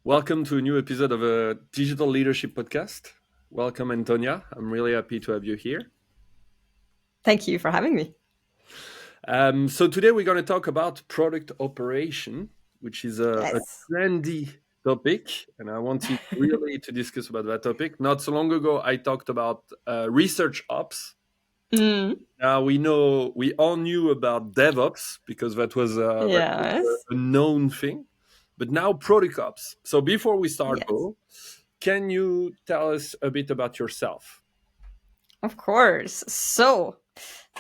Welcome to a new episode of a Digital Leadership Podcast. Welcome, Antonia. I'm really happy to have you here. Thank you for having me. So today we're going to talk about product operation, which is a trendy topic, and I wanted really to discuss about that topic. Not so long ago, I talked about research ops. Now we all knew about DevOps because that was a known thing. But now product ops. So before we start, Bo, can you tell us a bit about yourself? Of course. So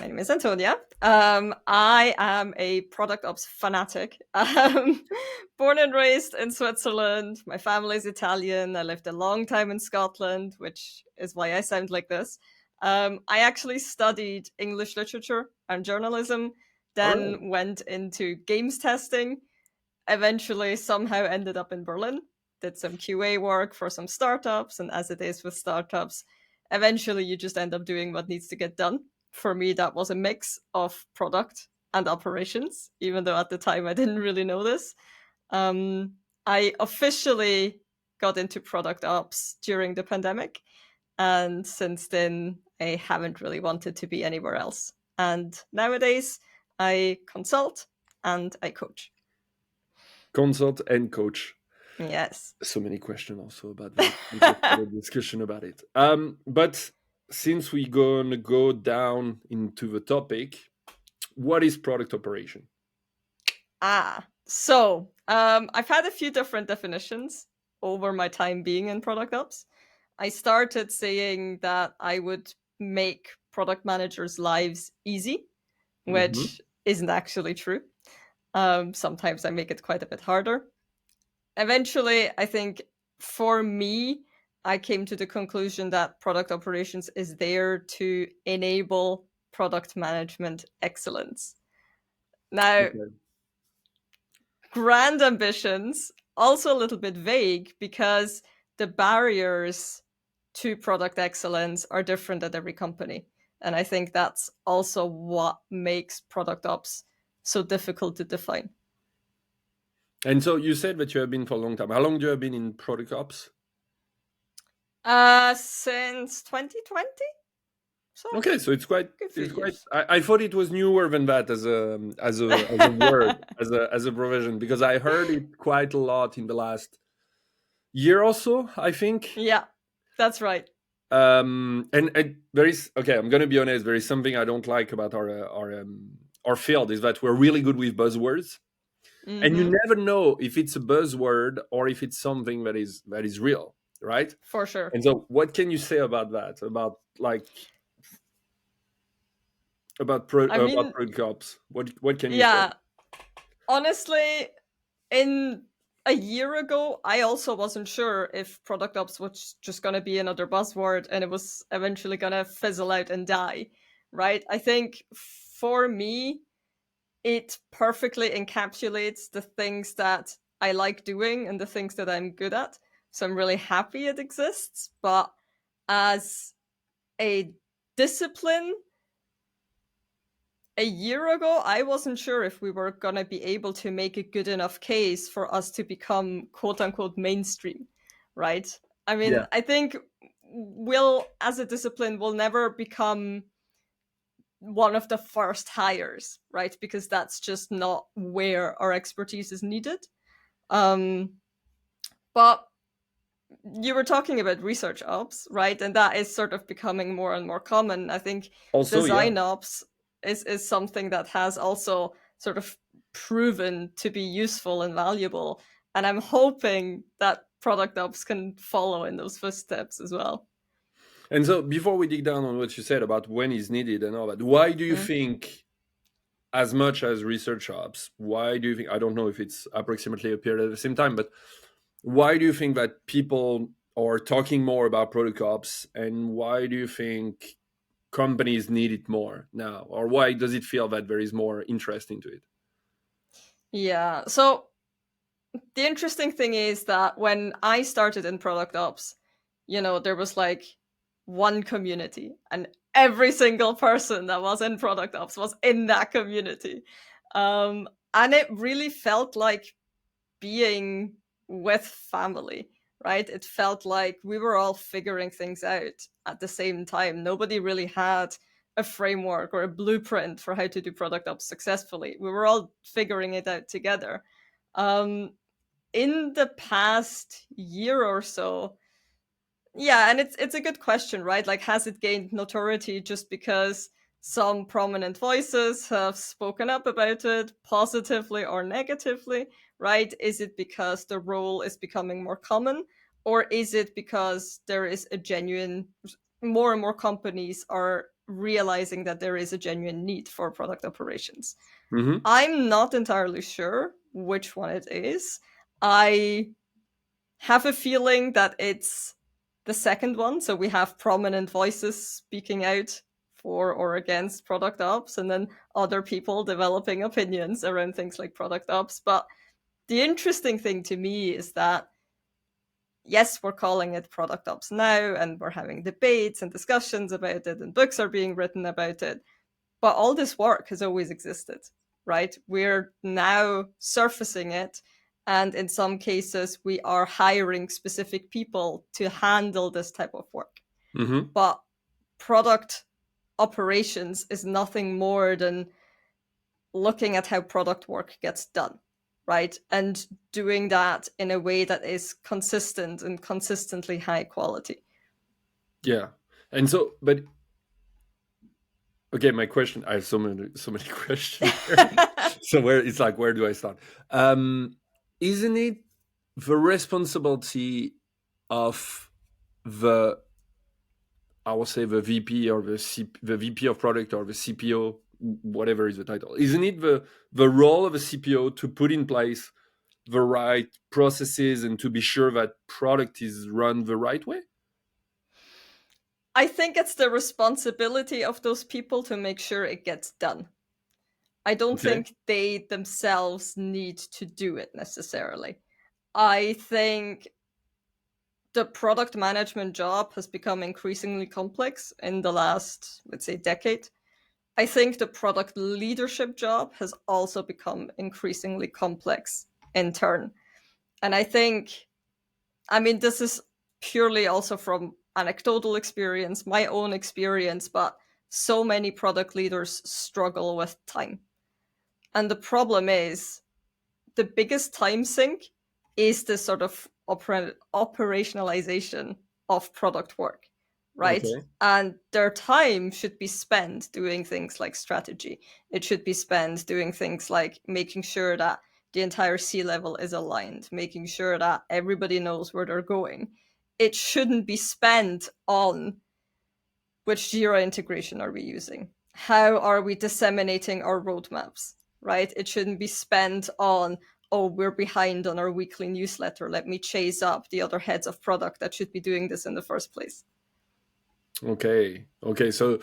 my name is Antonia. I am a product ops fanatic. Born and raised in Switzerland. My family is Italian. I lived a long time in Scotland, which is why I sound like this. I actually studied English literature and journalism, then went into games testing, eventually somehow ended up in Berlin, did some QA work for some startups, and as it is with startups, eventually you just end up doing what needs to get done. For me, that was a mix of product and operations, even though at the time I didn't really know this. I officially got into product ops during the pandemic, and since then I haven't really wanted to be anywhere else. And nowadays I consult and I coach. Consult and coach. Yes. So many questions also about that. Discussion about it. But since we're going to go down into the topic, what is product operation? So I've had a few different definitions over my time being in product ops. I started saying that I would make product managers' lives easy, which isn't actually true. Sometimes I make it quite a bit harder. Eventually, I think for me, I came to the conclusion that product operations is there to enable product management excellence. Now, grand ambitions, also a little bit vague because the barriers to product excellence are different at every company. And I think that's also what makes product ops so difficult to define. And so you said that you have been for a long time. How long do you have been in product ops? Since 2020. Okay, so it's quite. I thought it was newer than that as a word, as a provision, because I heard it quite a lot in the last year or so, I think. Yeah, that's right. And there is, okay, I'm going to be honest, there is something I don't like about our field is that we're really good with buzzwords. And you never know if it's a buzzword or if it's something that is real, right? For sure. And so what can you say about that? About product ops? What can you say? Honestly, in a year ago, I also wasn't sure if product ops was just going to be another buzzword and it was eventually going to fizzle out and die, right? I think for me, it perfectly encapsulates the things that I like doing and the things that I'm good at. So I'm really happy it exists. But as a discipline, a year ago, I wasn't sure if we were going to be able to make a good enough case for us to become quote unquote mainstream, right? I mean, I think as a discipline, we'll never become one of the first hires, right? Because that's just not where our expertise is needed. But you were talking about research ops, right? And that is sort of becoming more and more common. I think also, design ops is something that has also sort of proven to be useful and valuable. And I'm hoping that product ops can follow in those footsteps as well. And so before we dig down on what you said about when is needed and all that, why do you think, as much as research ops, why do you think, I don't know if it's approximately appeared at the same time, but why do you think that people are talking more about product ops, and why do you think companies need it more now? Or why does it feel that there is more interest into it? Yeah, so the interesting thing is that when I started in product ops, there was like one community and every single person that was in product ops was in that community. And it really felt like being with family, right? It felt like we were all figuring things out at the same time. Nobody really had a framework or a blueprint for how to do product ops successfully. We were all figuring it out together. Um, in the past year or so, yeah, and it's a good question, right? Like, has it gained notoriety just because some prominent voices have spoken up about it, positively or negatively, right? Is it because the role is becoming more common, or is it because there is a genuine, more and more companies are realizing that there is a genuine need for product operations? Mm-hmm. I'm not entirely sure which one it is. I have a feeling that it's the second one. So we have prominent voices speaking out for or against product ops, and then other people developing opinions around things like product ops. But the interesting thing to me is that, yes, we're calling it product ops now, and we're having debates and discussions about it, and books are being written about it. But all this work has always existed, right? We're now surfacing it. And in some cases, we are hiring specific people to handle this type of work. Mm-hmm. But product operations is nothing more than looking at how product work gets done, right? And doing that in a way that is consistent and consistently high quality. Yeah. And so, but okay, my question. I have so many questions here. So where it's like, where do I start? Isn't it the responsibility of the, I will say, the VP or the VP of product or the CPO, whatever is the title? Isn't it the role of a CPO to put in place the right processes and to be sure that product is run the right way? I think it's the responsibility of those people to make sure it gets done. I don't Okay. think they themselves need to do it necessarily. I think the product management job has become increasingly complex in the last, let's say, decade. I think the product leadership job has also become increasingly complex in turn. And I think, I mean, this is purely also from anecdotal experience, my own experience, but so many product leaders struggle with time. And the problem is, the biggest time sink is the sort of operationalization of product work, right? Okay. And their time should be spent doing things like strategy. It should be spent doing things like making sure that the entire C level is aligned, making sure that everybody knows where they're going. It shouldn't be spent on which Jira integration are we using? How are we disseminating our roadmaps, right? It shouldn't be spent on, oh, we're behind on our weekly newsletter. Let me chase up the other heads of product that should be doing this in the first place. Okay. Okay. So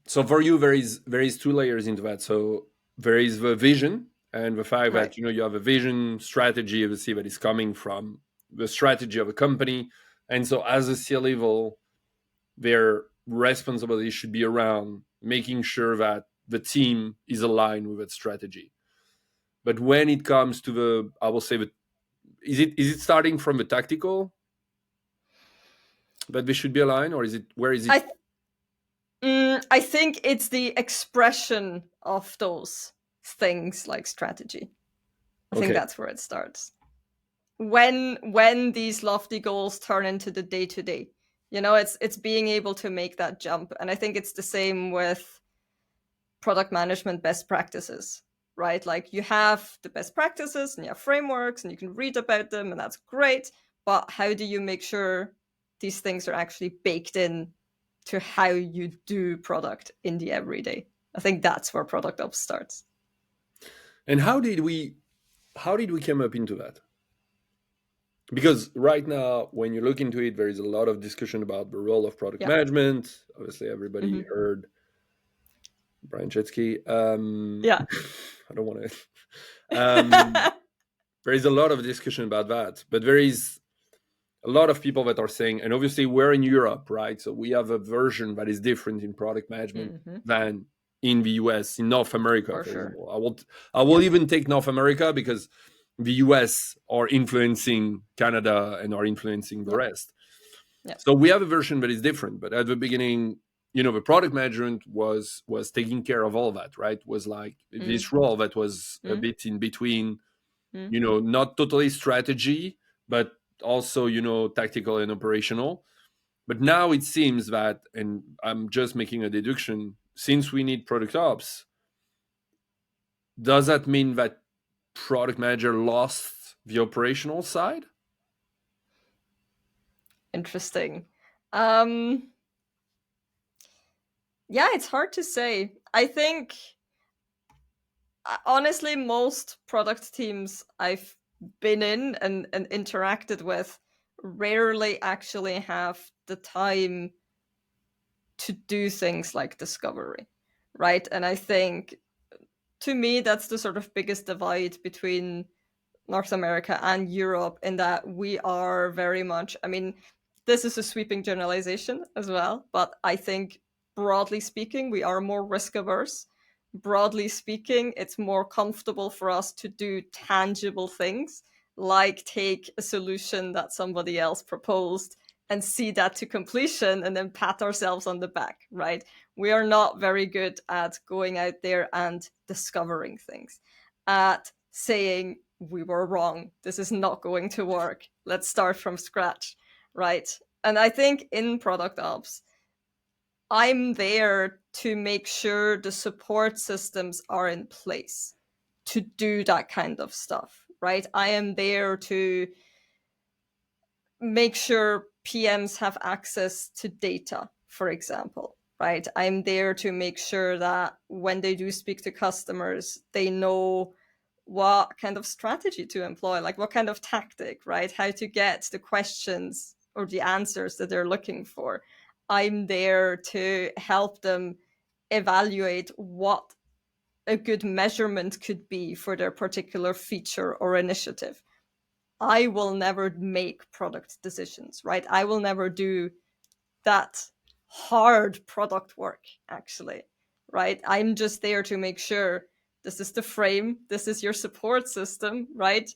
for you, there is two layers into that. So there is the vision and the fact Right. that you have a vision strategy, obviously, that is coming from the strategy of a company. And so as a C level, their responsibility should be around making sure that the team is aligned with that strategy. But when it comes to the, I will say, is it starting from the tactical that they should be aligned, or is it where is it? I I think it's the expression of those things like strategy. I think Okay. that's where it starts. When these lofty goals turn into the day to day, it's being able to make that jump. And I think it's the same with product management best practices, right? Like, you have the best practices and you have frameworks and you can read about them, and that's great. But how do you make sure these things are actually baked in to how you do product in the everyday? I think that's where product ops starts. And how did we come up into that? Because right now, when you look into it, there is a lot of discussion about the role of product Yeah. management. Obviously, everybody Hmm. heard Brian Chetsky. Yeah. I don't want to. Um, there is a lot of discussion about that, but there is a lot of people that are saying, and obviously we're in Europe, right? So we have a version that is different in product management Hmm. than in the US, in North America, For for sure. example. I will Yeah. even take North America because the US are influencing Canada and are influencing the Yeah. rest. Yeah. So we have a version that is different. But at the beginning, the product management was taking care of all that, right? Was like Mm. this role that was a Mm. bit in between, Mm. not totally strategy, but also, tactical and operational. But now it seems that, and I'm just making a deduction, since we need product ops, does that mean that product manager lost the operational side? Interesting. Yeah, it's hard to say. I think honestly, most product teams I've been in and interacted with rarely actually have the time to do things like discovery, right? And I think to me, that's the sort of biggest divide between North America and Europe, in that we are very much, I mean, this is a sweeping generalization as well, but I think broadly speaking, we are more risk averse. Broadly speaking, it's more comfortable for us to do tangible things, like take a solution that somebody else proposed and see that to completion and then pat ourselves on the back, right? We are not very good at going out there and discovering things, at saying, we were wrong. This is not going to work. Let's start from scratch, right? And I think in product ops, I'm there to make sure the support systems are in place to do that kind of stuff, right? I am there to make sure PMs have access to data, for example, right? I'm there to make sure that when they do speak to customers, they know what kind of strategy to employ, like what kind of tactic, right? How to get the questions or the answers that they're looking for. I'm there to help them evaluate what a good measurement could be for their particular feature or initiative. I will never make product decisions, right? I will never do that hard product work, actually, right? I'm just there to make sure this is the frame, this is your support system, right?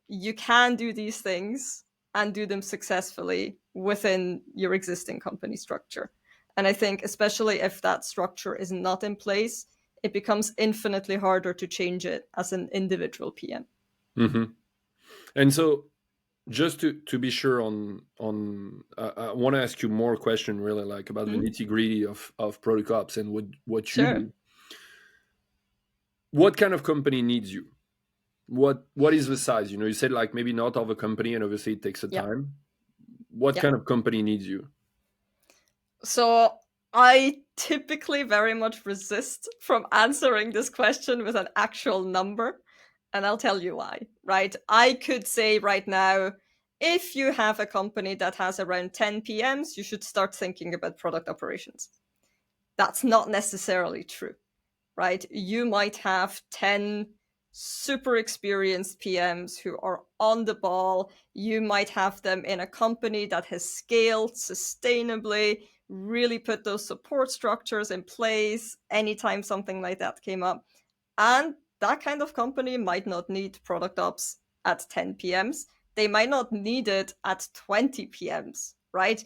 You can do these things and do them successfully within your existing company structure. And I think, especially if that structure is not in place, it becomes infinitely harder to change it as an individual PM. Mm-hmm. And so, just to be sure I want to ask you more question, really, like about the Hmm? nitty gritty of product ops and what you Sure. do. What kind of company needs you? What is the size? You said like maybe not of a company, and obviously it takes a Yeah. time. What Yeah. kind of company needs you? So I typically very much resist from answering this question with an actual number. And I'll tell you why, right? I could say right now, if you have a company that has around 10 PMs, you should start thinking about product operations. That's not necessarily true, right? You might have 10 super experienced PMs who are on the ball. You might have them in a company that has scaled sustainably, really put those support structures in place anytime something like that came up. And that kind of company might not need product ops at 10 PMs. They might not need it at 20 PMs, right?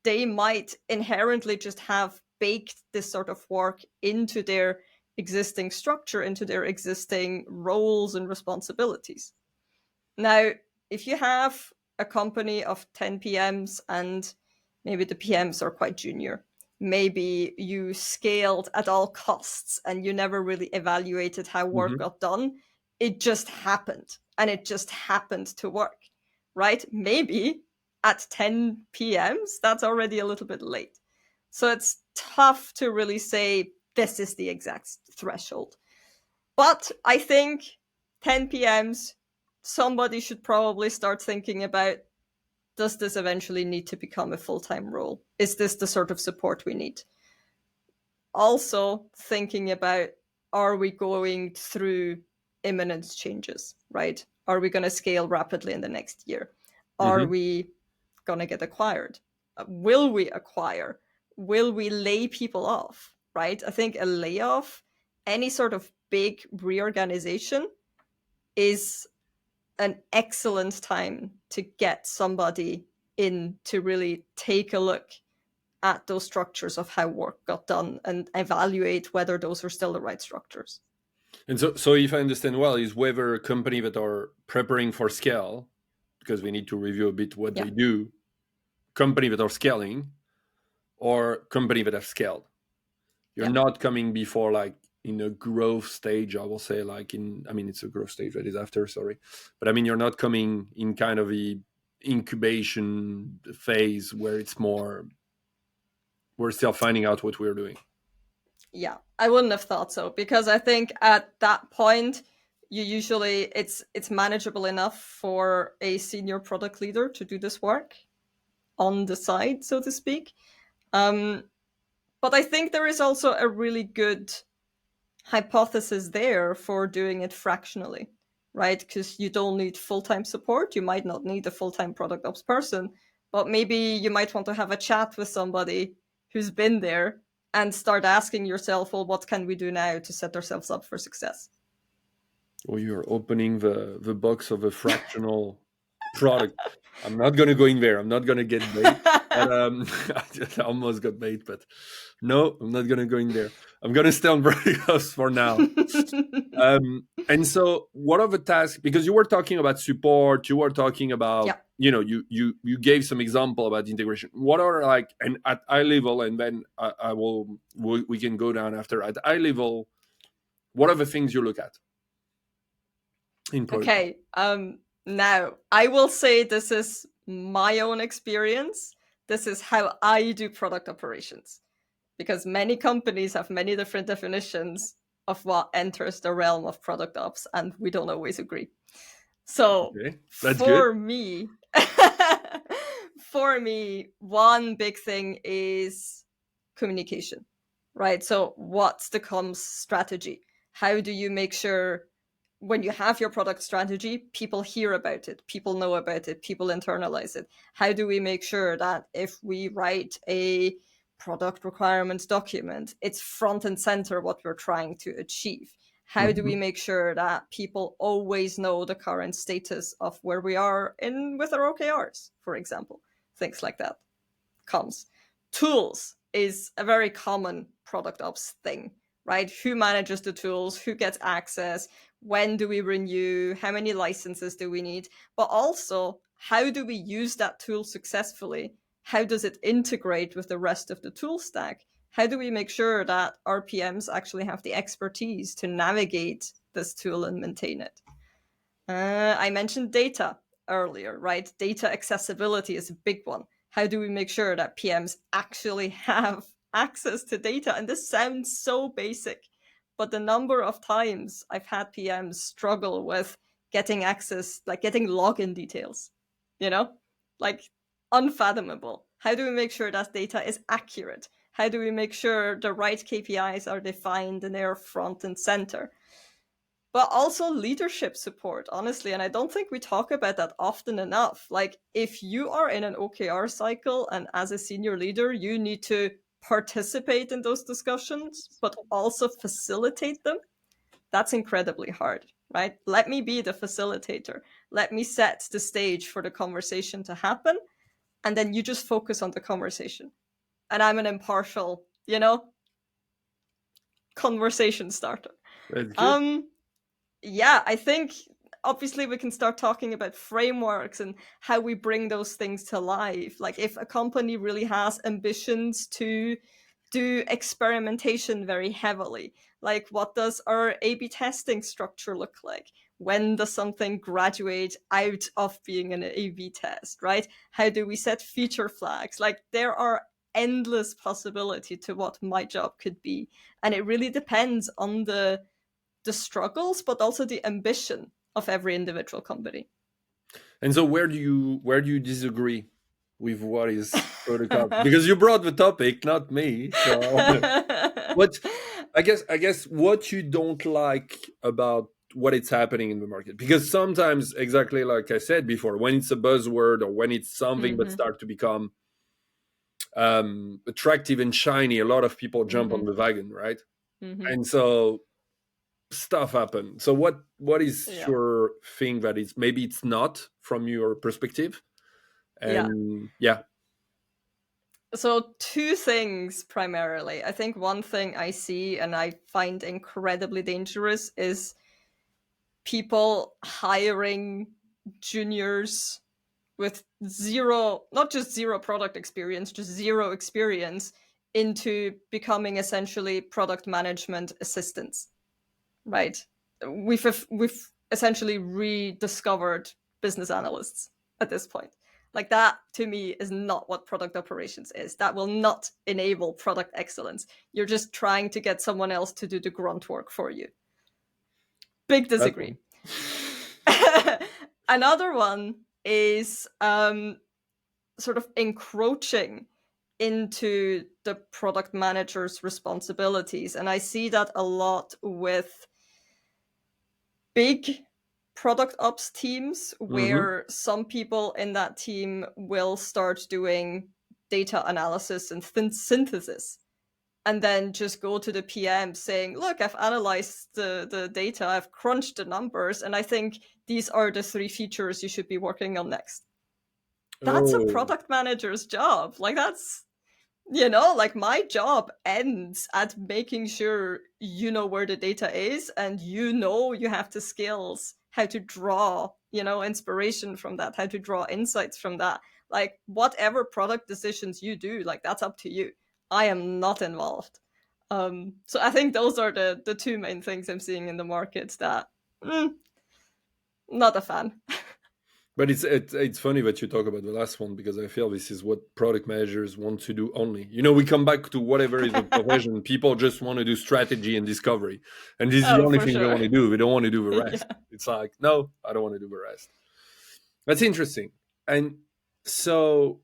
They might inherently just have baked this sort of work into their existing structure, into their existing roles and responsibilities. Now, if you have a company of 10 PMs and maybe the PMs are quite junior, maybe you scaled at all costs and you never really evaluated how work Mm-hmm. got done, it just happened and it just happened to work, right? Maybe at 10 PMs, that's already a little bit late. So it's tough to really say this is the exact threshold. But I think 10 PMs, somebody should probably start thinking about, does this eventually need to become a full time role? Is this the sort of support we need? Also, thinking about, are we going through imminent changes, right? Are we going to scale rapidly in the next year? Are Mm-hmm. we going to get acquired? Will we acquire? Will we lay people off, right? I think a layoff, any sort of big reorganization, is an excellent time to get somebody in to really take a look at those structures of how work got done and evaluate whether those are still the right structures. And so if I understand well, is whether a company that are preparing for scale, because we need to review a bit what Yeah. they do, company that are scaling, or company that have scaled. You're Yeah. not coming before like in a growth stage, I will say, like I mean, it's a growth stage that is after, sorry. But I mean, you're not coming in kind of a incubation phase where it's more, we're still finding out what we're doing. Yeah, I wouldn't have thought so, because I think at that point you usually it's manageable enough for a senior product leader to do this work on the side, so to speak. Um, but I think there is also a really good hypothesis there for doing it fractionally, right? Because you don't need full-time support. You might not need a full-time product ops person, but maybe you might want to have a chat with somebody who's been there and start asking yourself, well, what can we do now to set ourselves up for success? Or you're opening the box of a fractional product. I'm not going to go in there. I'm not going to get bait. But I almost got bait, but no, I'm not going to go in there. I'm going to stay on verticals for now. And so, what are the tasks? Because you were talking about support, you were talking about, Yeah. you gave some example about integration. What are like, and at eye level, and then I will we can go down after at eye level. What are the things you look at in protocol? Okay. Now I will say this is my own experience. This is how I do product operations, because many companies have many different definitions of what enters the realm of product ops, and we don't always agree. So Okay, that's good. for me, for me, one big thing is communication, right? So what's the comms strategy? How do you make sure when you have your product strategy, people hear about it, people know about it, people internalize it? How do we make sure that if we write a product requirements document, it's front and center what we're trying to achieve? How do we Mhm. make sure that people always know the current status of where we are in with our OKRs, for example? Things like that. Comms. Tools is a very common product ops thing, right? Who manages the tools? Who gets access? When do we renew? How many licenses do we need? But also, how do we use that tool successfully? How does it integrate with the rest of the tool stack? How do we make sure that our PMs actually have the expertise to navigate this tool and maintain it? I mentioned data earlier, right? Data accessibility is a big one. How do we make sure that PMs actually have access to data? And this sounds so basic, but the number of times I've had PMs struggle with getting access, like getting login details, you know, like unfathomable. How do we make sure that data is accurate? How do we make sure the right KPIs are defined and they're front and center? But also leadership support, honestly. And I don't think we talk about that often enough. Like, if you are in an OKR cycle and as a senior leader, you need to participate in those discussions, but also facilitate them. That's incredibly hard, right? Let me be the facilitator. Let me set the stage for the conversation to happen. And then you just focus on the conversation. And I'm an impartial, conversation starter. That's good. Um, yeah, I think obviously we can start talking about frameworks and how we bring those things to life. Like, if a company really has ambitions to do experimentation very heavily, like, what does our A/B testing structure look like? When does something graduate out of being an A/B test, right? How do we set feature flags? Like, there are endless possibility to what my job could be, and it really depends on the struggles, but also the ambition of every individual company. And so, where do you disagree with what is protocol? Because you brought the topic, not me. So, what I guess what you don't like about what it's happening in the market, because sometimes, exactly like I said before, when it's a buzzword or when it's something that Mm-hmm. start to become attractive and shiny, a lot of people jump on Mm-hmm. the wagon, right? Mm-hmm. And so, stuff happen. So what is Yeah. your thing that is maybe it's not from your perspective? Yeah. And yeah. So, two things primarily. I think one thing I see and I find incredibly dangerous is people hiring juniors with zero, not just zero product experience, just zero experience into becoming essentially product management assistants, right? We've essentially rediscovered business analysts at this point. Like, that to me is not what product operations is. That will not enable product excellence. You're just trying to get someone else to do the grunt work for you. Big That's disagree. one. Another one is sort of encroaching into the product manager's responsibilities. And I see that a lot with big product ops teams, Mm-hmm. where some people in that team will start doing data analysis and synthesis, and then just go to the PM saying, look, I've analyzed the data, I've crunched the numbers, and I think these are the 3 features you should be working on next. That's a Oh. product manager's job. Like, that's, like, my job ends at making sure you know where the data is, and you have the skills how to draw, inspiration from that, how to draw insights from that. Like, whatever product decisions you do, like, that's up to you. I am not involved. So I think those are the two main things I'm seeing in the market that, not a fan. But it's funny that you talk about the last one because I feel this is what product managers want to do only. We come back to whatever is the profession. People just want to do strategy and discovery, and this is the Oh, only for thing they sure. want to do. They don't want to do the Yeah. rest. It's like, no, I don't want to do the rest. That's interesting, and so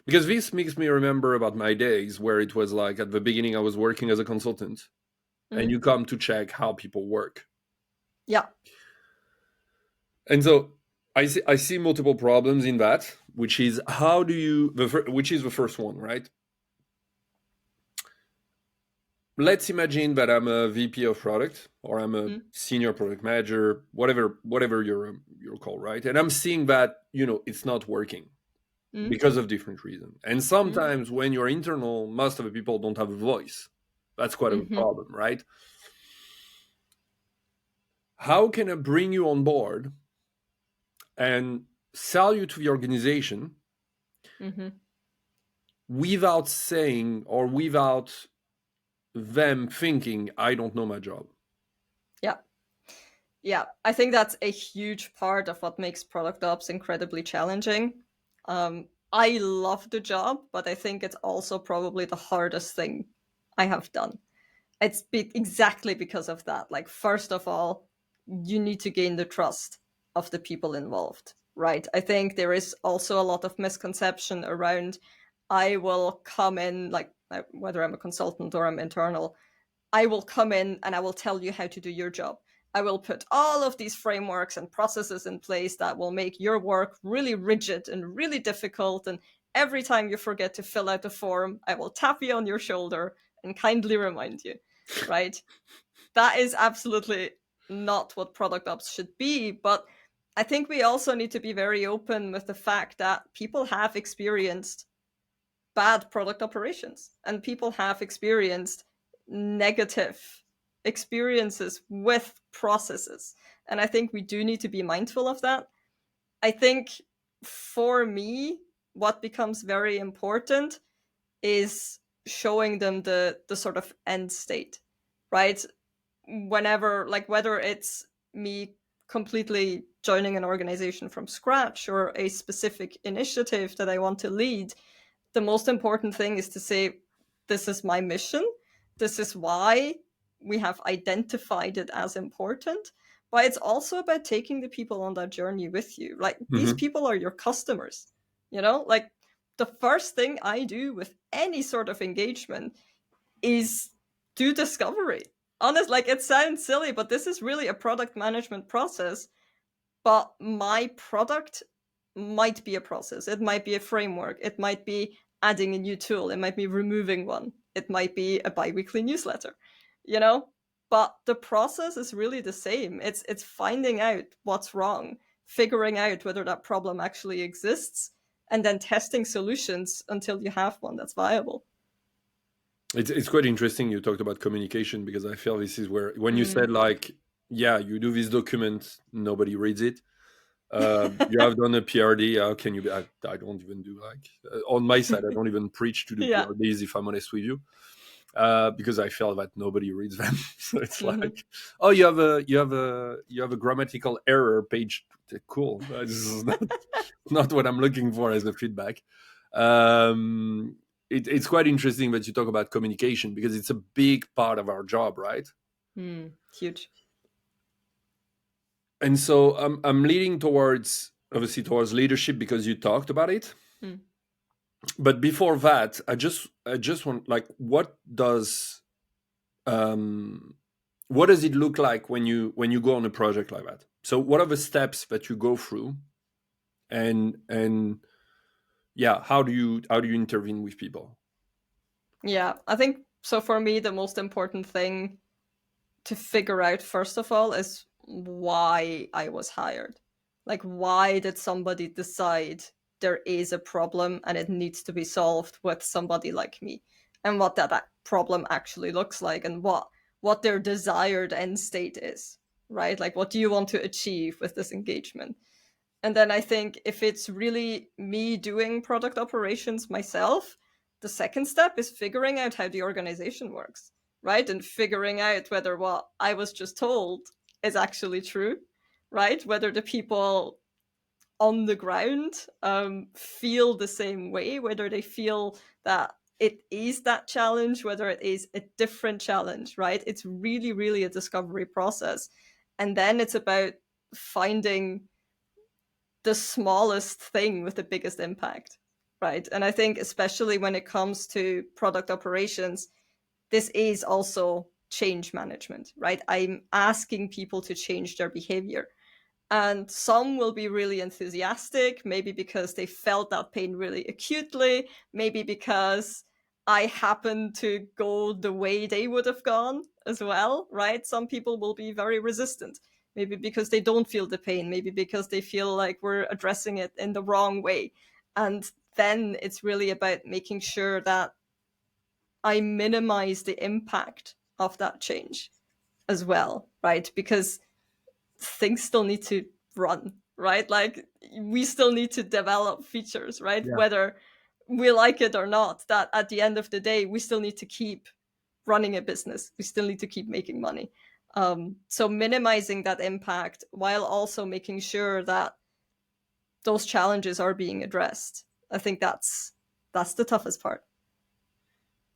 because this makes me remember about my days where it was like at the beginning I was working as a consultant, and Mhm. you come to check how people work. Yeah. And so I see multiple problems in that, which is how do you which is the first one, right? Let's imagine that I'm a VP of product or I'm a Mm, senior product manager, whatever your call, right? And I'm seeing that it's not working mm, because of different reasons. And mm, sometimes when you're internal, most of the people don't have a voice. That's quite a mhm, problem, right? How can I bring you on board and sell you to the organization mhm. without saying or without them thinking I don't know my job? Yeah. Yeah. I think that's a huge part of what makes product ops incredibly challenging. I love the job, but I think it's also probably the hardest thing I have done. It's exactly because of that. Like, first of all, you need to gain the trust of the people involved, right? I think there is also a lot of misconception around, I will come in, like, whether I'm a consultant or I'm internal, I will come in and I will tell you how to do your job. I will put all of these frameworks and processes in place that will make your work really rigid and really difficult. And every time you forget to fill out a form, I will tap you on your shoulder and kindly remind you, right? That is absolutely not what product ops should be. But I think we also need to be very open with the fact that people have experienced bad product operations, and people have experienced negative experiences with processes. And I think we do need to be mindful of that. I think for me, what becomes very important is showing them the sort of end state, right? Whenever, like, whether it's me completely joining an organization from scratch or a specific initiative that I want to lead, the most important thing is to say, this is my mission. This is why we have identified it as important. But it's also about taking the people on that journey with you. Like, these Mm-hmm. people are your customers. Like, the first thing I do with any sort of engagement is do discovery. Honest, like, it sounds silly, but this is really a product management process. But my product might be a process. It might be a framework. It might be adding a new tool. It might be removing one. It might be a bi-weekly newsletter. You know? but the process is really the same. It's finding out what's wrong, figuring out whether that problem actually exists, and then testing solutions until you have one that's viable. It's quite interesting you talked about communication, because I feel this is where, when you said like, yeah, you do this document, nobody reads it. You have done a PRD. How can you be? I don't even do like, on my side, I don't even preach to do Yeah. PRDs, if I'm honest with you, because I feel that nobody reads them. So it's Mhm. like, oh, you have a grammatical error page. Cool. This is not what I'm looking for as a feedback. Um, it's quite interesting that you talk about communication, because it's a big part of our job, right? Huge. And so I'm leading towards, obviously, towards leadership, because you talked about it. Mm. But before that, I just want, like, um what does it look like when you go on a project like that? So what are the steps that you go through, and yeah, how do you intervene with people? Yeah, I think so. For me, the most important thing to figure out, first of all, is why I was hired. Like, why did somebody decide there is a problem and it needs to be solved with somebody like me? And what that problem actually looks like, and what their desired end state is, right? Like, what do you want to achieve with this engagement? And then I think if it's really me doing product operations myself, the second step is figuring out how the organization works, right? And figuring out whether what I was just told is actually true, right? Whether the people on the ground feel the same way, whether they feel that it is that challenge, whether it is a different challenge, right? It's really, really a discovery process. And then it's about finding the smallest thing with the biggest impact, right? And I think, especially when it comes to product operations, this is also change management, right? I'm asking people to change their behavior. And some will be really enthusiastic, maybe because they felt that pain really acutely, maybe because I happen to go the way they would have gone as well, right? Some people will be very resistant, maybe because they don't feel the pain, maybe because they feel like we're addressing it in the wrong way. And then it's really about making sure that I minimize the impact of that change as well, right? Because things still need to run, right? Like, we still need to develop features, right? Yeah. Whether we like it or not, that at the end of the day, we still need to keep running a business. We still need to keep making money. So minimizing that impact while also making sure that those challenges are being addressed. I think that's the toughest part.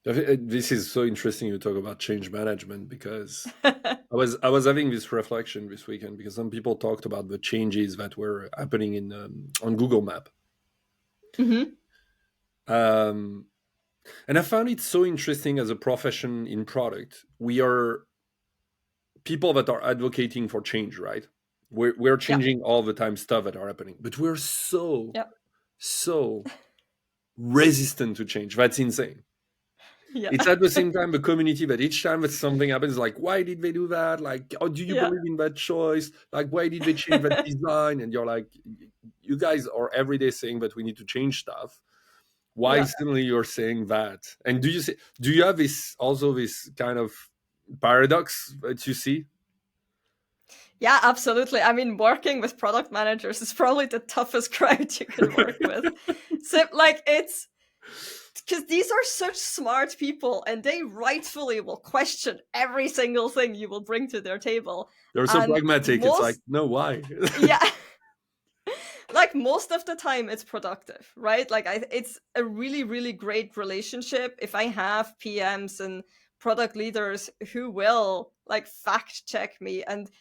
This is so interesting you talk about change management, because I was having this reflection this weekend, because some people talked about the changes that were happening in on Google Map. Mm-hmm. um, and I found it so interesting. As a profession in product, we are people that are advocating for change, right? We're Yeah. changing all the time stuff that are happening, but we're so Yeah. so resistant to change. That's insane. Yeah. It's at the same time the community that each time that something happens, like, why did they do that? Like, oh, do you Yeah. believe in that choice? Like, why did they change that design? And you're like, you guys are every day saying that we need to change stuff. Why Yeah. suddenly you're saying that? And do you have this kind of paradox that you see? Yeah, absolutely. I mean, working with product managers is probably the toughest crowd you can work with. So, like, it's because these are such smart people, and they rightfully will question every single thing you will bring to their table. They're so And pragmatic. It's like, no, why? yeah, like, most of the time it's productive, right? Like, it's a really, really great relationship if I have PMs and product leaders who will, like, fact check me, and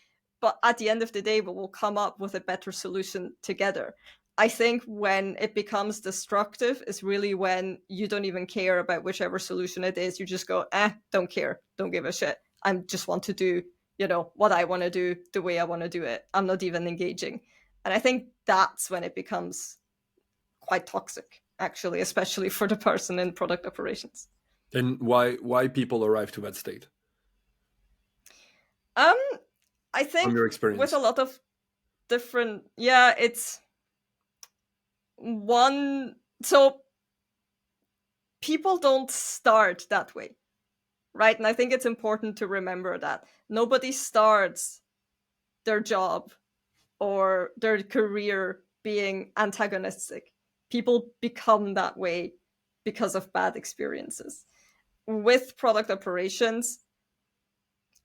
but at the end of the day we will come up with a better solution together. I think when it becomes destructive is really when you don't even care about whichever solution it is. You just go, don't care, don't give a shit, I just want to do, what I want to do the way I want to do it. I'm not even engaging. And I think that's when it becomes quite toxic, actually, especially for the person in product operations. And why people arrive to that state? Um, I from think your with a experience? lot of different, yeah, it's one. So people don't start that way, right? And I think it's important to remember that nobody starts their job or their career being antagonistic. People become that way because of bad experiences. With product operations,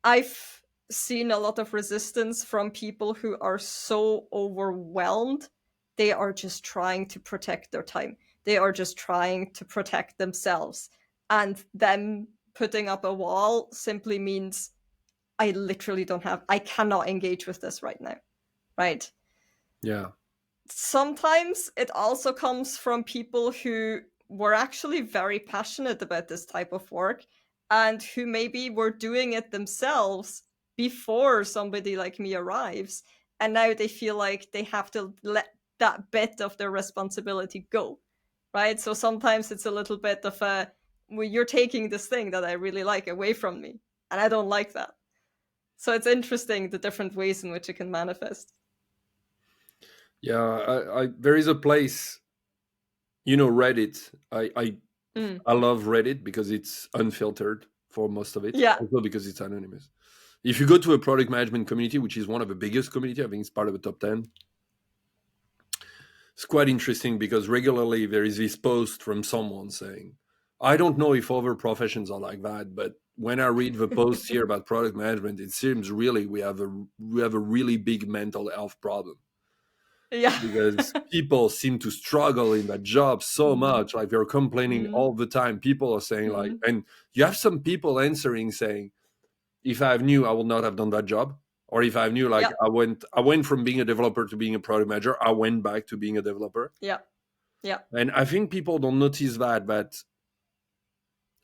I've seen a lot of resistance from people who are so overwhelmed. They are just trying to protect their time. They are just trying to protect themselves. And them putting up a wall simply means I cannot engage with this right now. Right. Yeah. Sometimes it also comes from people who were actually very passionate about this type of work and who maybe were doing it themselves before somebody like me arrives. And now they feel like they have to let that bit of their responsibility go. Right. So sometimes it's a little bit of a, well, you're taking this thing that I really like away from me. And I don't like that. So it's interesting the different ways in which it can manifest. Yeah. There is a place, Reddit. Mm. I love Reddit because it's unfiltered for most of it, Yeah. also because it's anonymous. If you go to a product management community, which is one of the biggest community, I think it's part of the top 10, it's quite interesting because regularly there is this post from someone saying, I don't know if other professions are like that, but when I read the posts here about product management, it seems really we have a really big mental health problem Yeah. because people seem to struggle in that job so Mm, much. Like they're complaining mm, all the time. People are saying like, mm. and you have some people answering saying, if I knew, I would not have done that job. Or if I knew, like Yeah, I went from being a developer to being a product manager, I went back to being a developer. yeah, yeah. And I think people don't notice that, but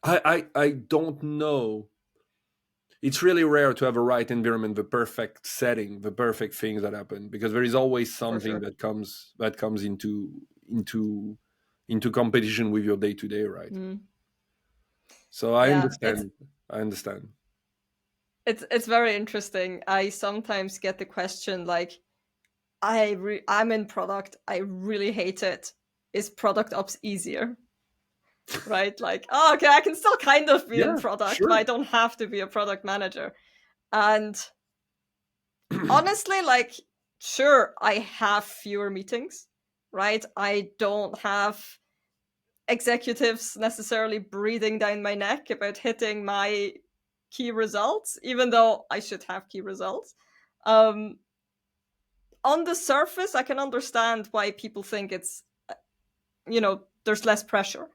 I don't know. It's really rare to have a right environment, the perfect setting, the perfect things that happen, because there is always For something sure. that comes into competition with your day to day, right? Mm. So I Yeah, it's understand. I understand. it's very interesting. I sometimes get the question like, I'm in product. I really hate it. Is product ops easier? Right? Like, oh, okay, I can still kind of be in Yeah, product, but I sure. don't have to be a product manager. And honestly, like, sure, I have fewer meetings, right? I don't have executives necessarily breathing down my neck about hitting my key results, even though I should have key results. Um, on the surface, I can understand why people think it's, there's less pressure.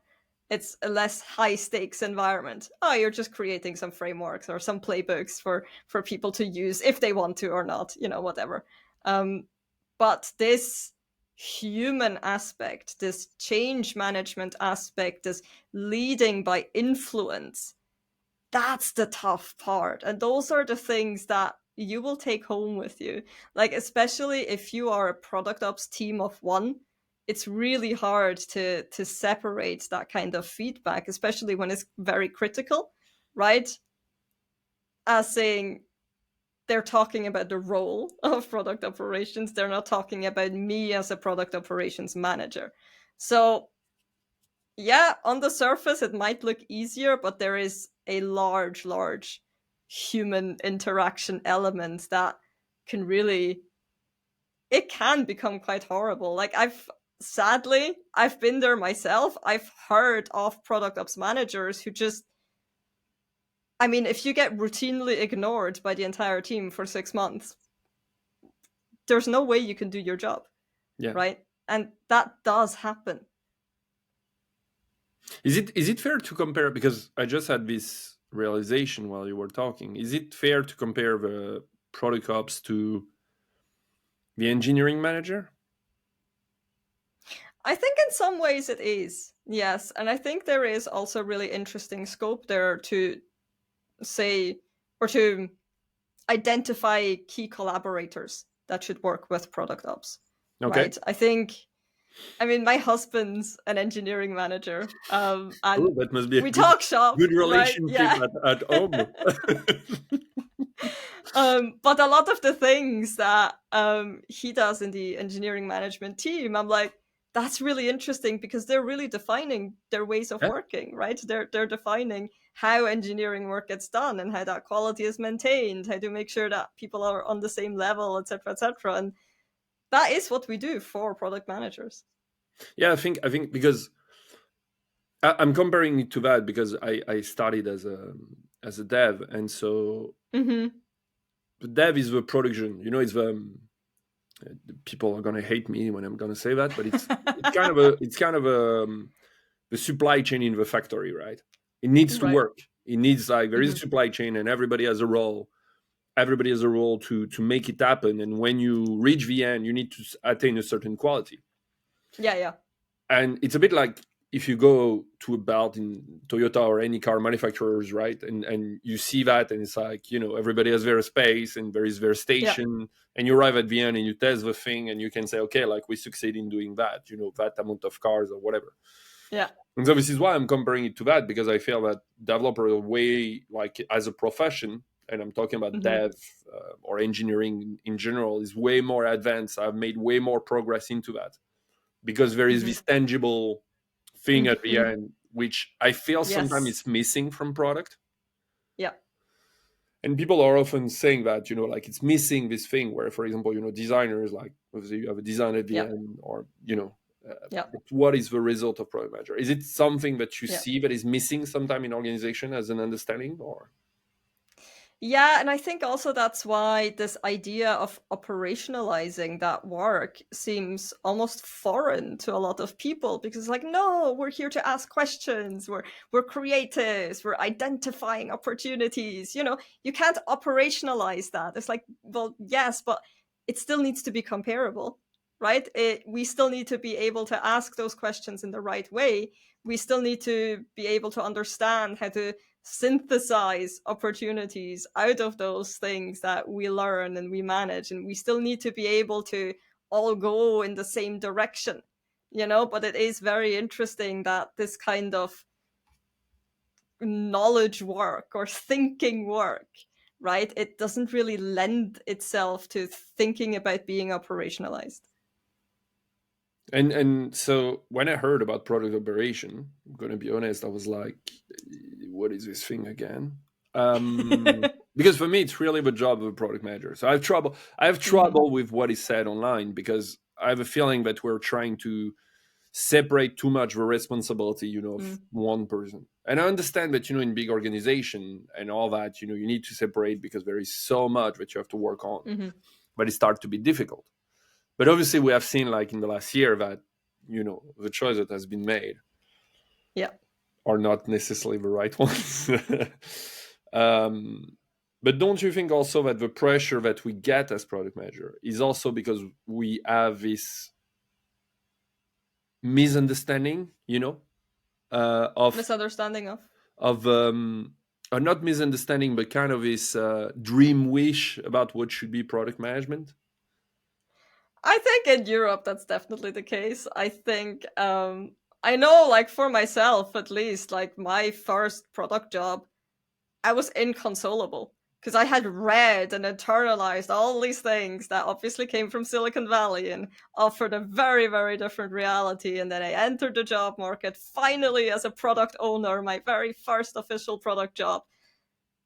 It's a less high stakes environment. Oh, you're just creating some frameworks or some playbooks for people to use if they want to or not, whatever. Um, but this human aspect, this change management aspect, this leading by influence, that's the tough part. And those are the things that you will take home with you. Like, especially if you are a product ops team of one, it's really hard to separate that kind of feedback, especially when it's very critical, right? As saying they're talking about the role of product operations, they're not talking about me as a product operations manager. So yeah, on the surface it might look easier, but there is a large human interaction element that can really, it can become quite horrible. Like, I've been there myself. I've heard of product ops managers who just, I mean, if you get routinely ignored by the entire team for 6 months, there's no way you can do your job, Yeah. right? And that does happen. Is it fair to compare, because I just had this realization while you were talking, is it fair to compare the product ops to the engineering manager? I think in some ways it is, yes. And I think there is also really interesting scope there to say, or to identify key collaborators that should work with product ops, Okay. right? I mean, my husband's an engineering manager, and Oh, that must be a we good talk shop, good right? relationship Yeah. at home. But a lot of the things that he does in the engineering management team, I'm like, that's really interesting because they're really defining their ways of Yeah. working, right? They're defining how engineering work gets done and how that quality is maintained, how to make sure that people are on the same level, etc., etc. And that is what we do for product managers. Yeah, I think because I'm comparing it to that because I started as a dev, and so Mm-hmm. the dev is the production. It's the people are gonna hate me when I'm gonna say that, but it's kind of the supply chain in the factory, right? It needs to Right. work. It needs, like, there is a Mm-hmm. supply chain, and everybody has a role. Everybody has a role to make it happen. And when you reach the end, you need to attain a certain quality. Yeah, yeah, And it's a bit like if you go to a belt in Toyota or any car manufacturers, right? And you see that, and it's like, everybody has their space and there is their yeah. station, and you arrive at the end and you test the thing and you can say, okay, like, we succeed in doing that, that amount of cars or whatever. Yeah. And so this is why I'm comparing it to that, because I feel that developers are way, like, as a profession, and I'm talking about Mm-hmm. dev or engineering in general, is way more advanced. I've made way more progress into that because there is Mm-hmm. this tangible thing at the Mm-hmm. end, which I feel sometimes Yes. it's missing from product. Yeah. And people are often saying that, like, it's missing this thing where, for example, designers, like, obviously you have a design at the Yeah. end, or, Yeah. but what is the result of product manager? Is it something that you Yeah. see that is missing sometime in organization as an understanding, or? Yeah, and I think also that's why this idea of operationalizing that work seems almost foreign to a lot of people because like, no, we're here to ask questions. We're creatives, we're identifying opportunities. You can't operationalize that. It's like, well, yes, but it still needs to be comparable, right? We still need to be able to ask those questions in the right way. We still need to be able to understand how to synthesize opportunities out of those things that we learn and we manage, and we still need to be able to all go in the same direction, but it is very interesting that this kind of knowledge work or thinking work, right, it doesn't really lend itself to thinking about being operationalized. And so when I heard about product operation, I'm gonna be honest, I was like, what is this thing again? Because for me, it's really the job of a product manager. So I have trouble Mm-hmm. with what is said online, because I have a feeling that we're trying to separate too much the responsibility, of Mm-hmm. one person. And I understand that, in big organization and all that, you need to separate because there is so much that you have to work on, Mm-hmm. but it starts to be difficult. But obviously, we have seen, like, in the last year, that, the choice that has been made Yeah. are not necessarily the right ones. um, but don't you think also that the pressure that we get as product manager is also because we have this misunderstanding, of Misunderstanding of. of or not misunderstanding, but kind of this dream wish about what should be product management? I think in Europe that's definitely the case. I think I know, like, for myself at least, like my first product job, I was inconsolable because I had read and internalized all these things that obviously came from Silicon Valley and offered a very, very different reality. And then I entered the job market finally as a product owner, my very first official product job.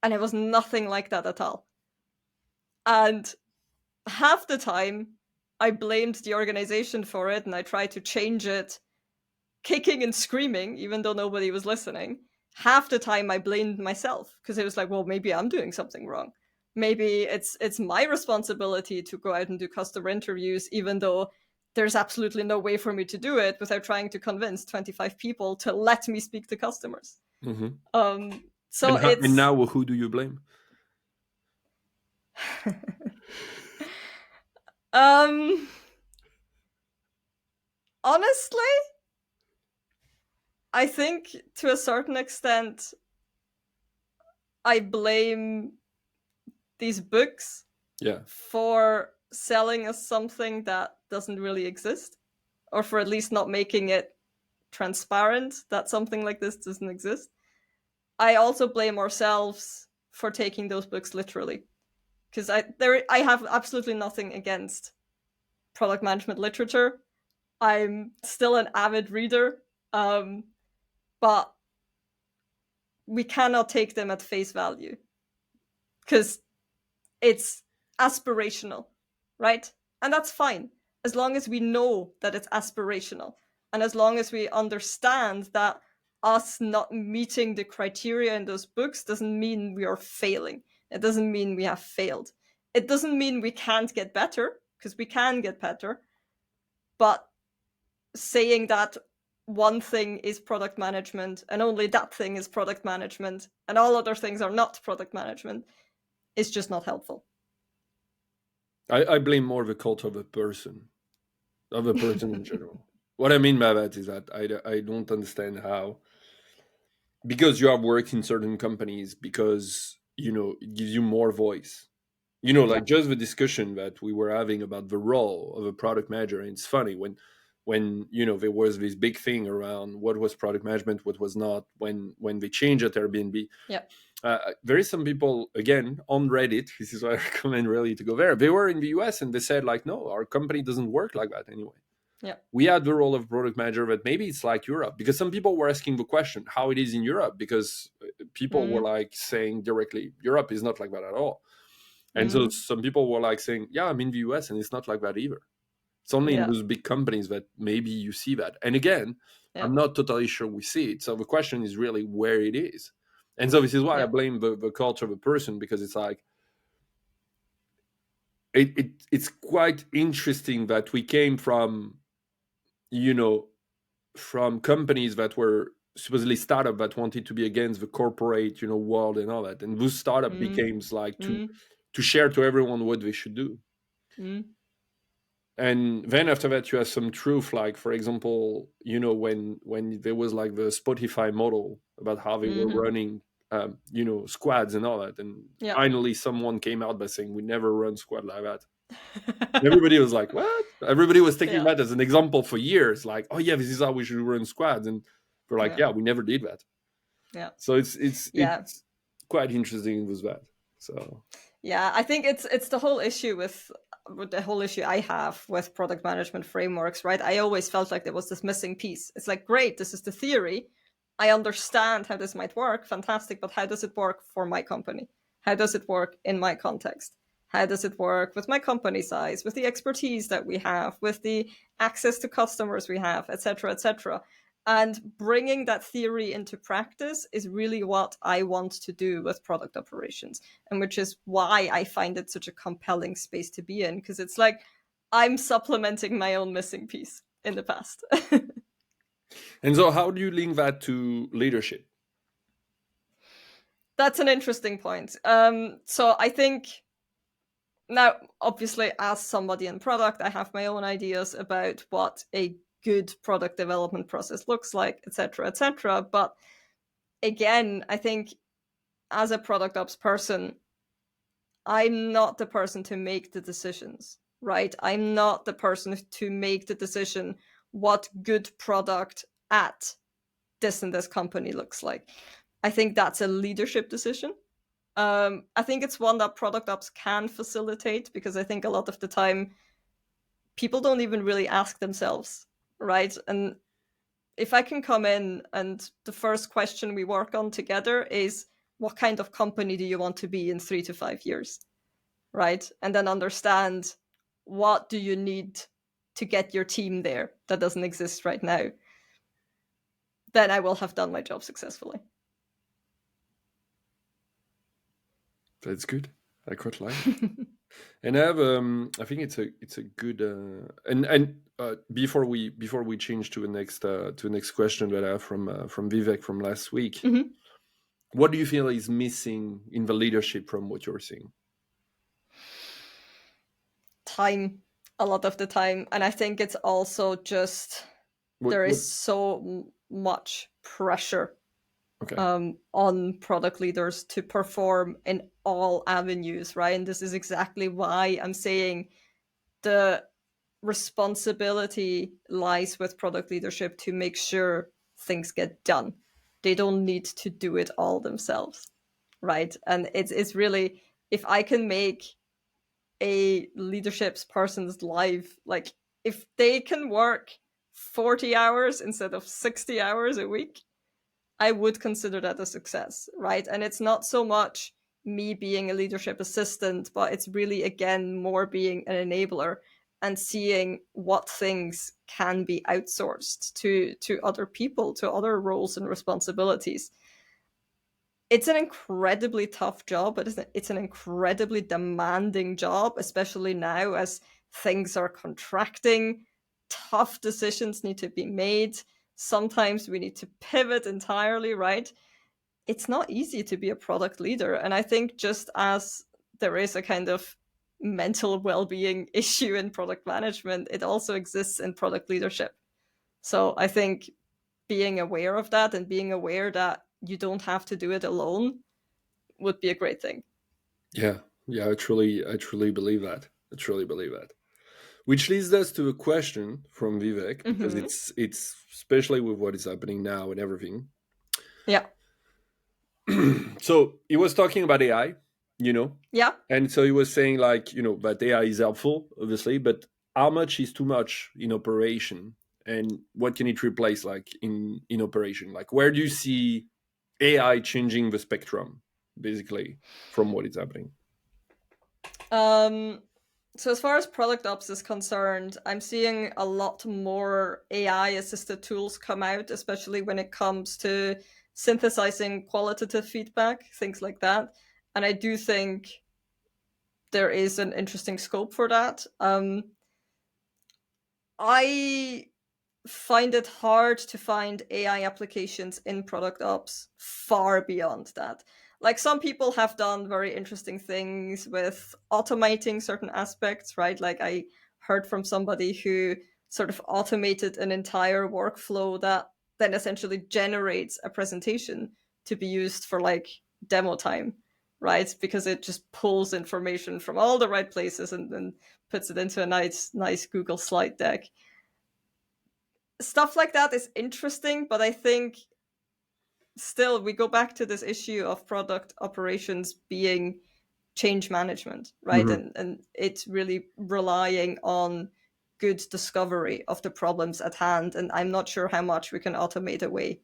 And it was nothing like that at all. And half the time, I blamed the organization for it and I tried to change it, kicking and screaming, even though nobody was listening. Half the time, I blamed myself because it was like, well, maybe I'm doing something wrong. Maybe it's my responsibility to go out and do customer interviews, even though there's absolutely no way for me to do it without trying to convince 25 people to let me speak to customers. Hmm. So And it's now, who do you blame? um honestly, I think to a certain extent, I blame these books Yeah. for selling us something that doesn't really exist, or for at least not making it transparent that something like this doesn't exist. I also blame ourselves for taking those books literally. because I have absolutely nothing against product management literature. I'm still an avid reader, but we cannot take them at face value because it's aspirational, right? And that's fine as long as we know that it's aspirational, and as long as we understand that us not meeting the criteria in those books doesn't mean we are failing. It doesn't mean we have failed. It doesn't mean we can't get better, because we can get better. But saying that one thing is product management and only that thing is product management and all other things are not product management is just not helpful. I blame more the culture of a person, in general. What I mean by that is that I don't understand how, because you have worked in certain companies, because it gives you more voice. Like Yep. just the discussion that we were having about the role of a product manager. And it's funny when there was this big thing around what was product management, what was not, when they changed at Airbnb. Yep. There is some people, again, on Reddit, this is why I recommend really to go there. They were in the US and they said, like, no, our company doesn't work like that anyway. Yep. We had the role of product manager, but maybe it's like Europe, because some people were asking the question how it is in Europe, because people were like saying directly Europe is not like that at all. And so some people were like saying, yeah, I'm in the US and it's not like that either. It's only in Yeah. those big companies that maybe you see that. And again, Yeah. I'm not totally sure we see it. So the question is really where it is. And so this is why I Yeah. blame the culture of a person, because it's like, it's quite interesting that we came from, from companies that were supposedly startup that wanted to be against the corporate, world and all that. And those startup became like to share to everyone what they should do. And then after that you have some truth, like for example, when there was like the Spotify model about how they were running squads and all that, and Yeah. finally someone came out by saying we never run squad like that. Everybody was like, what? Everybody was taking Yeah. that as an example for years, like, oh yeah, this is how we should run squads. And we're like, yeah, we never did that. Yeah. So it's Yeah. quite interesting with that. So Yeah, I think it's the whole issue with the whole issue I have with product management frameworks, right? I always felt like there was this missing piece. It's like, great, this is the theory. I understand how this might work, fantastic, but how does it work for my company? How does it work in my context? How does it work with my company size, with the expertise that we have, with the access to customers we have, etc., etc.? And bringing that theory into practice is really what I want to do with product operations, and which is why I find it such a compelling space to be in, because it's like I'm supplementing my own missing piece in the past. and so how do you link that to leadership? That's an interesting point. So I think now, obviously, as somebody in product, I have my own ideas about what a good product development process looks like, etc., etc. But again, I think as a product ops person, I'm not the person to make the decisions, right? I'm not the person to make the decision what good product at this and this company looks like. I think that's a leadership decision. I think it's one that product ops can facilitate, because I think a lot of the time people don't even really ask themselves, right? And if I can come in and the first question we work on together is, what kind of company do you want to be in 3 to 5 years? Right? And then understand, what do you need to get your team there that doesn't exist right now? Then I will have done my job successfully. That's good. I quite like it. And I have I think it's a good and before we change to the next question that I have from Vivek from last week, what do you feel is missing in the leadership from what you're seeing? Time, a lot of the time. And I think it's also just there What is so much pressure okay. on product leaders to perform in all avenues, right? And this is exactly why I'm saying the responsibility lies with product leadership to make sure things get done. They don't need to do it all themselves, right? And it's really, if I can make a leadership person's life. Like, if they can work 40 hours instead of 60 hours a week, I would consider that a success, right? And it's not so much me being a leadership assistant, but it's really, again, more being an enabler and seeing what things can be outsourced to other people, to other roles and responsibilities. It's an incredibly tough job, but it's an incredibly demanding job, especially now as things are contracting. Tough decisions need to be made. Sometimes we need to pivot entirely, right? It's not easy to be a product leader. And I think just as there is a kind of mental well-being issue in product management, it also exists in product leadership. So I think being aware of that and being aware that you don't have to do it alone would be a great thing. Yeah, yeah, I truly believe that. I truly believe that. Which leads us to a question from Vivek, because Mm-hmm. it's especially with what is happening now and everything. Yeah. So he was talking about AI, you know, Yeah. and so he was saying like, that AI is helpful, obviously, but how much is too much in operation, and what can it replace, like in operation? Like, where do you see AI changing the spectrum, basically, from what is happening? Um, so as far as product ops is concerned, I'm seeing a lot more AI assisted tools come out, especially when it comes to synthesizing qualitative feedback, things like that. And I do think there is an interesting scope for that. I find it hard to find AI applications in product ops far beyond that. Like, some people have done very interesting things with automating certain aspects, right? Like, I heard from somebody who sort of automated an entire workflow that then essentially generates a presentation to be used for like demo time, right? Because it just pulls information from all the right places and then puts it into a nice Google slide deck. Stuff like that is interesting, but I think still we go back to this issue of product operations being change management, right? Mhm. And it's really relying on good discovery of the problems at hand. And I'm not sure how much we can automate away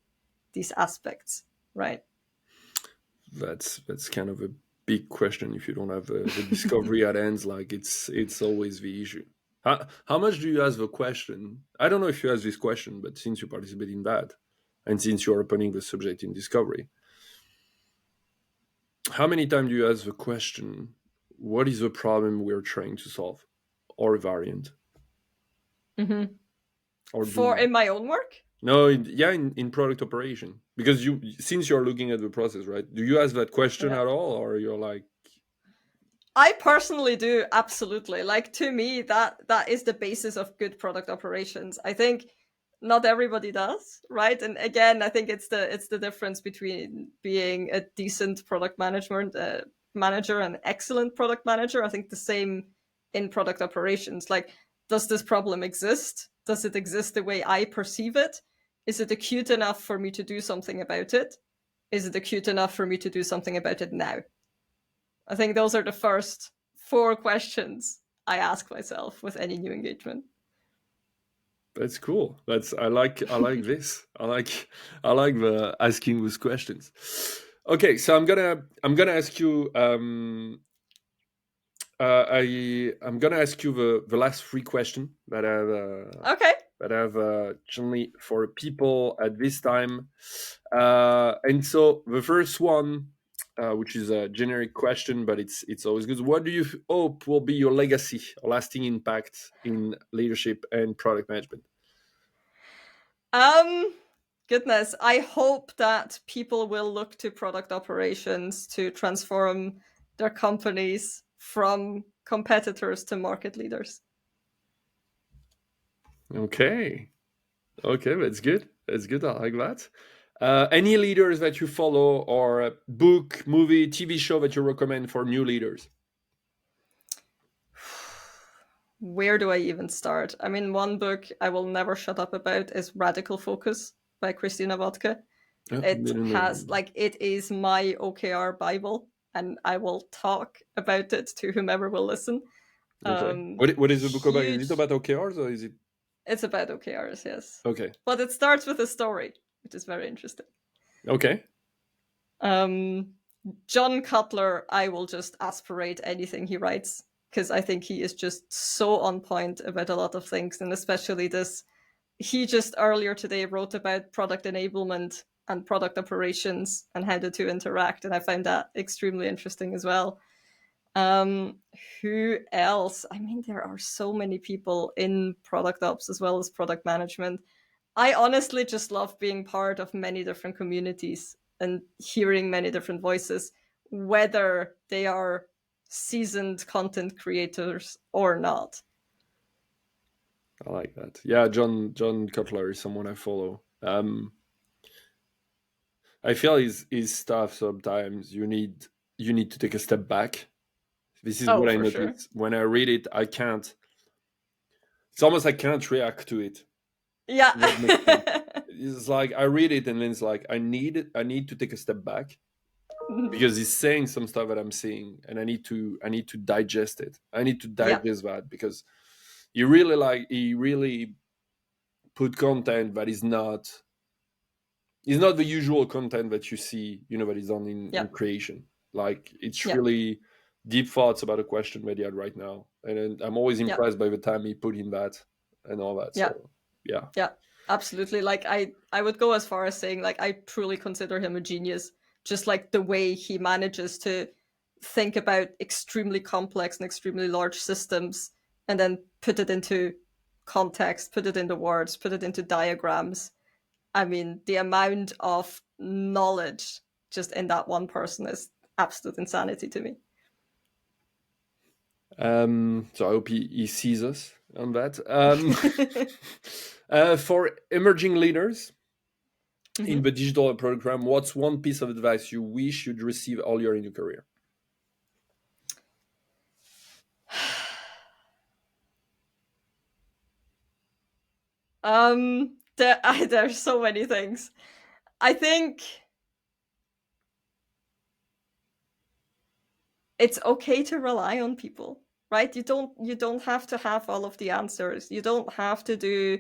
these aspects, right? That's kind of a big question. If you don't have the discovery at ends, like it's always the issue. How much do you ask the question? I don't know if you ask this question, but since you participate in that, and since you're opening the subject in discovery, how many times do you ask the question, what is the problem we're trying to solve, or a variant, Mm-hmm. or For do in my own work? no? Yeah, in product operation, because you since you're looking at the process, right? Do you ask that question Yeah. at all, or you're like, I personally do, absolutely. Like, to me, that is the basis of good product operations. I think not everybody does, right? And again, I think it's the difference between being a decent product management manager and excellent product manager. I think the same in product operations. Like, does this problem exist? Does it exist the way I perceive it? Is it acute enough for me to do something about it? Is it acute enough for me to do something about it now? I think those are the first four questions I ask myself with any new engagement. that's cool. I like this. I like the asking those questions. Okay, so I'm gonna ask you I'm gonna ask you the last three question Okay. that I've generally for people at this time. And so the first one, which is a generic question, but it's always good. What do you hope will be your legacy or lasting impact in leadership and product management? Um, Goodness, I hope that people will look to product operations to transform their companies from competitors to market leaders. Okay. Okay, that's good. That's good. I like that. Any leaders that you follow, or a book, movie, TV show that you recommend for new leaders? Where do I even start? I mean, one book I will never shut up about is Radical Focus by Christina Vodka. Yeah, It didn't has, know. like, it is my OKR Bible, and I will talk about it to whomever will listen. Okay. Um, What is the book about? Is it huge. about OKRs or is it? It's about OKRs, yes, Okay. but it starts with a story, which is very interesting. Okay. Um, John Cutler, I will just aspirate anything he writes because I think he is just so on point about a lot of things, and especially this. He just earlier today wrote about product enablement and product operations and how the two interact, and I find that extremely interesting as well. Um, who else? I mean, there are so many people in product ops as well as product management. I honestly just love being part of many different communities and hearing many different voices, whether they are seasoned content creators or not. I like that. Yeah, John Cutler is someone I follow. I feel his stuff sometimes you need to take a step back. This is Oh, what I for sure. notice when I read it. I can't. It's almost I can't react to it. Yeah. That makes sense. It's like I read it and then it's like I need to take a step back because he's saying some stuff that I'm seeing and I need to digest it. I need to Yeah. digest that because he really put content that is not the usual content that you see, that is done Yeah. in creation. Like it's Yeah. really deep thoughts about a question that he had right now. And then I'm always Yeah. impressed by the time he put in that and all that. Yeah. So yeah. Yeah, absolutely. Like I would go as far as saying like I truly consider him a genius. Just like the way he manages to think about extremely complex and extremely large systems and then put it into context, put it into words, put it into diagrams. I mean, the amount of knowledge just in that one person is absolute insanity to me. So I hope he sees us on that. For emerging leaders in Mhm. the digital program, what's one piece of advice you wish you'd receive earlier in your career? There's so many things. I think it's okay to rely on people, right? You don't have to have all of the answers. You don't have to do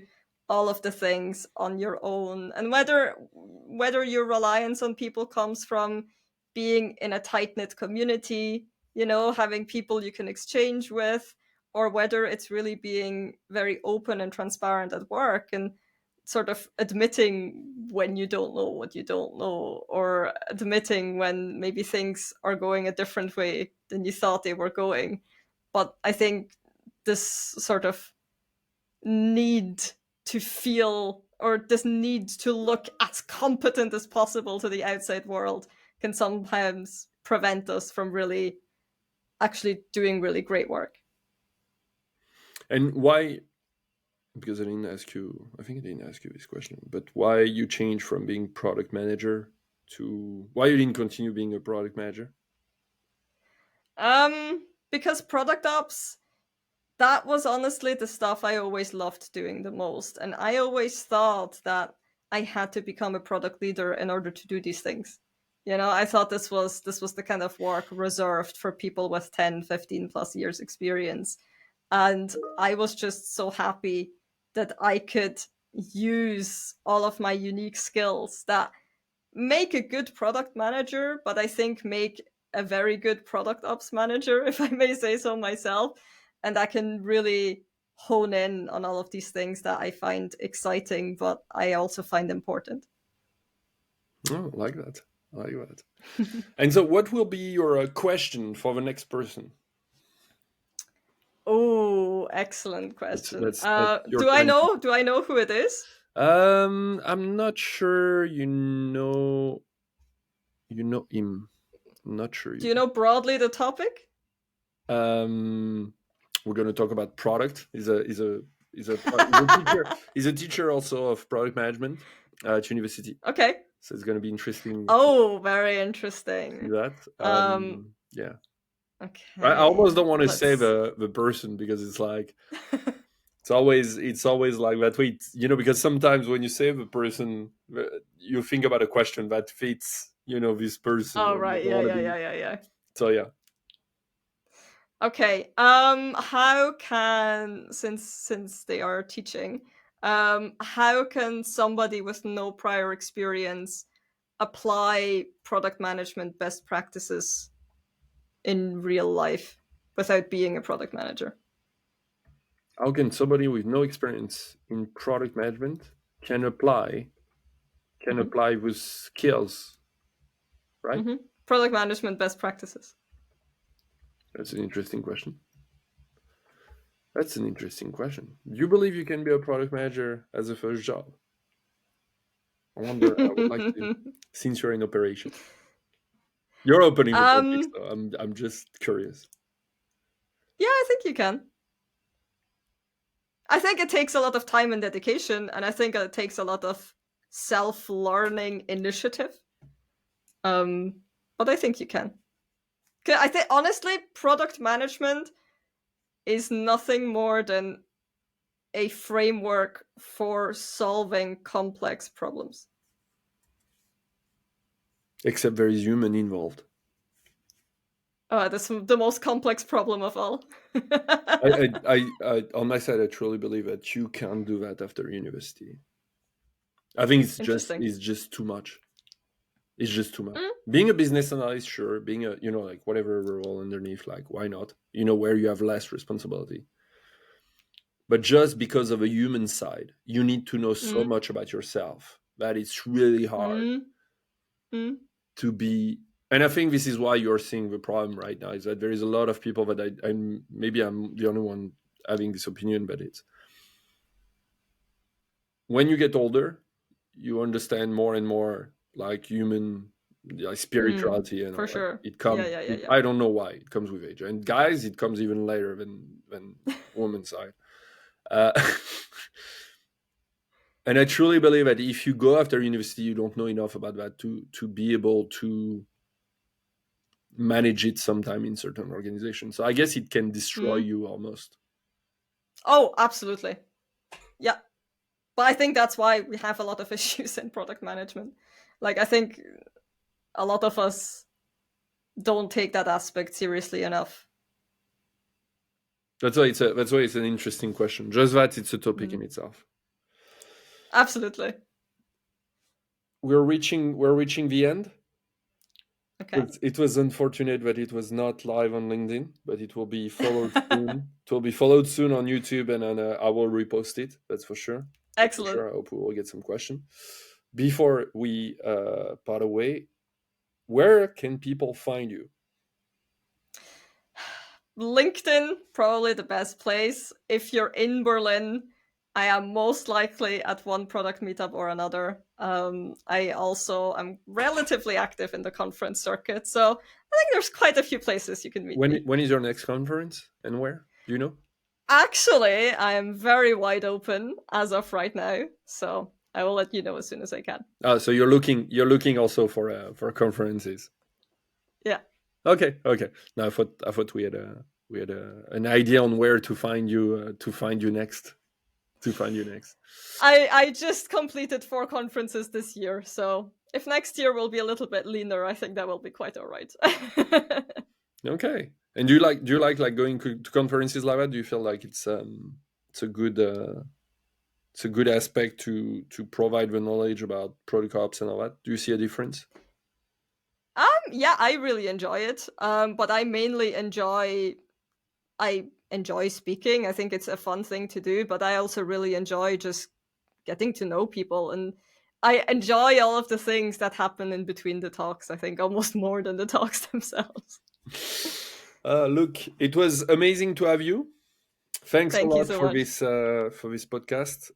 all of the things on your own. And whether your reliance on people comes from being in a tight-knit community, having people you can exchange with, or whether it's really being very open and transparent at work and sort of admitting when you don't know what you don't know, or admitting when maybe things are going a different way than you thought they were going. But I think this sort of need to feel, or this need to look as competent as possible to the outside world, can sometimes prevent us from really actually doing really great work. And why, because I didn't ask you, I think I didn't ask you this question, but why you changed from being product manager to why you didn't continue being a product manager? Because product ops, that was honestly the stuff I always loved doing the most. And I always thought that I had to become a product leader in order to do these things. I thought this was the kind of work reserved for people with 10, 15 plus years experience. And I was just so happy that I could use all of my unique skills that make a good product manager, but I think make a very good product ops manager, if I may say so myself. And I can really hone in on all of these things that I find exciting, but I also find important. Oh, I like that. I like that. And so, what will be your question for the next person? Oh, excellent question. That's your Do I time. know? Do I know who it is? I'm not sure you know him. I'm not sure Do you. you know broadly the topic? We're going to talk about product. He's a teacher. He's a teacher also of product management at university. Okay. So it's going to be interesting Oh, very to see interesting. that. Um, Yeah, I almost okay. don't want to say Let's. the person because it's like it's always like that way. Because sometimes when you say the person, you think about a question that fits this person, Oh, and you right. don't Yeah, want to yeah, be. yeah, yeah, yeah. So yeah. Okay. How can, since they are teaching, how can somebody with no prior experience apply product management best practices in real life without being a product manager? How can somebody with no experience in product management can Hmm. apply with skills, right? Hmm. Product management best practices. That's an interesting question. That's an interesting question. Do you believe you can be a product manager as a first job? I wonder. I would like to, since you're in operation, you're opening the topic, um, so I'm just curious. yeah, I think you can. I think it takes a lot of time and dedication, and I think it takes a lot of self-learning initiative. Um, but I think you can. 'Cause I think honestly, product management is nothing more than a framework for solving complex problems. Except there is human involved. That's the most complex problem of all. On my side, I truly believe that you can't do that after university. I think Interesting. it's just too much. It's just too much. Mm, Being a business analyst, sure. Being a like whatever role underneath, like why not? Where you have less responsibility. But just because of a human side, you need to know so mm, much about yourself that it's really hard mm, mm, to be. And I think this is why you're seeing the problem right now is that there is a lot of people that I'm maybe I'm the only one having this opinion, but it's when you get older, you understand more and more like human like mm. spirituality and For all that. sure. It Yeah, comes. yeah, yeah, yeah. I don't know why it comes with age. And guys, it comes even later than women's side. Uh, and I truly believe that if you go after university, you don't know enough about that to be able to manage it sometime in certain organizations. So I guess it can destroy Mm. you almost. Oh, absolutely. Yeah. But I think that's why we have a lot of issues in product management. Like, I think a lot of us don't take that aspect seriously enough. That's why it's an interesting question. Just that it's a topic in Mm. itself. Absolutely. We're reaching the end. Okay. It was unfortunate that it was not live on LinkedIn, but it will be followed soon. It will be followed soon on YouTube, and I will repost it. That's for sure. That's for Excellent. sure. I hope we will get some question. Before we part away, where can people find you? LinkedIn, probably the best place. If you're in Berlin, I am most likely at one product meetup or another. I also am relatively active in the conference circuit, so I think there's quite a few places you can meet me. When is your next conference and where? Do you know? Actually, I am very wide open as of right now, so I will let you know as soon as I can. So you're looking also for conferences. Yeah. Okay. Now I thought we had an idea on where to find you next. To find you next. I just completed 4 conferences this year, so if next year will be a little bit leaner, I think that will be quite all right. Okay. And do you like going to conferences like that? Do you feel like it's a good aspect to provide the knowledge about product ops and all that? Do you see a difference? Yeah, I really enjoy it. But I enjoy speaking. I think it's a fun thing to do, but I also really enjoy just getting to know people, and I enjoy all of the things that happen in between the talks, I think almost more than the talks themselves. Look, it was amazing to have you. Thanks a Thank you lot so much. for this podcast.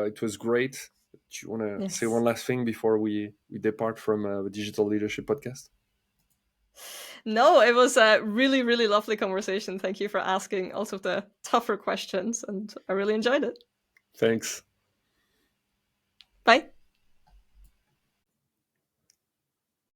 It was great. Do you want to say one Yes. last thing before we depart from the Digital Leadership Podcast? No, it was a really, really lovely conversation. Thank you for asking also the tougher questions, and I really enjoyed it. Thanks. Bye.